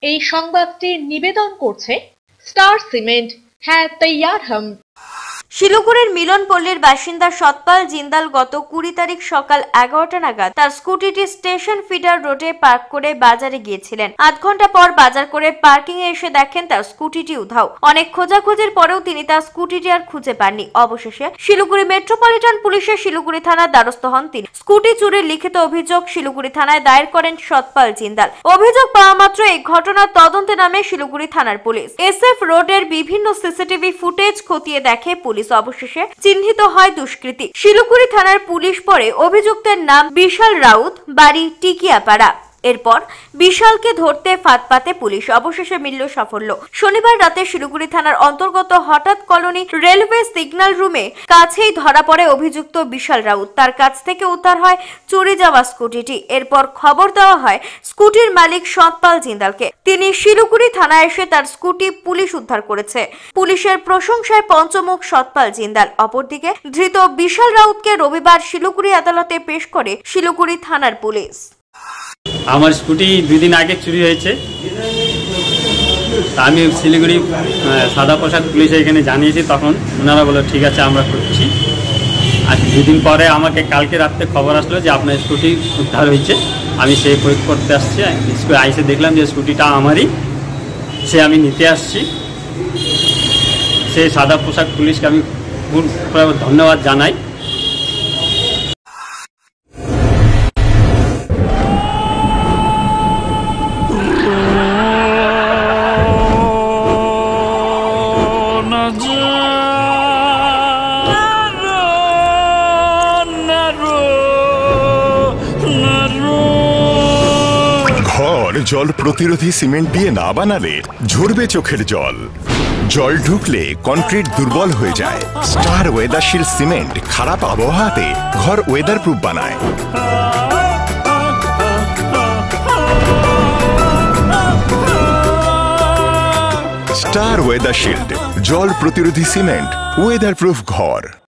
এই সংবাদটি নিবেদন করছে স্টার সিমেন্ট। হ্যাঁ তৈয়ার হাম। শিলিগুড়ির মিলনপল্লীর বাসিন্দা সতপাল জিন্দাল গত 20 তারিখ সকাল 11টা নাগাদ তার স্কুটিটি স্টেশন ফিডার রোডে পার্ক করে বাজারে গিয়েছিলেন। আধ ঘন্টা পর বাজার করে পার্কিং এ এসে দেখেন তার স্কুটিটি উধাও। অনেক খোঁজাখুঁজির পরেও তিনি তার স্কুটিটি আর খুঁজে পাননি। অবশেষে শিলিগুড়ি মেট্রোপলিটন পুলিশের শিলিগুড়ি থানার দ্বারস্থ হন তিনি। স্কুটি চুরির লিখিত অভিযোগ শিলিগুড়ি থানায় দায়ের করেন সতপাল জিন্দাল। অভিযোগ পাওয়া মাত্র এই ঘটনার তদন্তে নামে শিলিগুড়ি থানার পুলিশ। SF রোডের বিভিন্ন সিসিটিভি ফুটেজ খতিয়ে দেখে পুলিশ। অবশেষে চিহ্নিত হয় দুষ্কৃতী। শিলিগুড়ি থানার পুলিশ পরে অভিযুক্তের নাম বিশাল রাউত, বাড়ি টিকিয়াপাড়া। এরপর বিশালকে ধরতে ফাঁদ পাতে পুলিশ। অবশেষে মিলল সাফল্য। শনিবার রাতে শিলিগুড়ি থানার অন্তর্গত হঠাৎ কলোনি রেলওয়ে সিগন্যাল রুমে কাছেই ধরা পড়ে অভিযুক্ত বিশাল রাউত। তার কাছ থেকে উদ্ধার হয় চুরি যাওয়া স্কুটিটি। এরপর খবর দেওয়া হয় স্কুটির মালিক সতপাল জিন্দালকে। তিনি শিলিগুড়ি থানায় এসে তার স্কুটি পুলিশ উদ্ধার করেছে। পুলিশের প্রশংসায় পঞ্চমুখ সতপাল জিন্দাল। অপরদিকে ধৃত বিশাল রাউতকে রবিবার শিলিগুড়ি আদালতে পেশ করে শিলিগুড়ি থানার পুলিশ। আমার স্কুটি 2 দিন আগে চুরি হয়েছে। আমি শিলিগুড়ি সাদা পোশাক পুলিশে এখানে জানিয়েছি, তখন ওনারা বলল ঠিক আছে আমরা করছি। আর 2 দিন পরে আমাকে কালকে রাত্রে খবর আসলো যে আপনার স্কুটি উদ্ধার হয়েছে। আমি সেই প্রয়োগ করতে আসছি, স্কুলে আইসে দেখলাম যে স্কুটিটা আমারই, আমি নিতে আসছি। সেই সাদা পোশাক পুলিশকে আমি ধন্যবাদ জানাই। ঘর জল প্রতিরোধী সিমেন্ট দিয়ে না বানালে ঝরবে চোখের জল। জল ঢুকলে কনক্রিট দুর্বল হয়ে যায়। স্টার ওয়েদারশিল্ড সিমেন্ট খারাপ আবহাওয়াতে ঘর ওয়েদার প্রুফ বানায়। স্টার ওয়েদারশিল্ড জল প্রতিরোধী সিমেন্ট, ওয়েদার প্রুফ ঘর।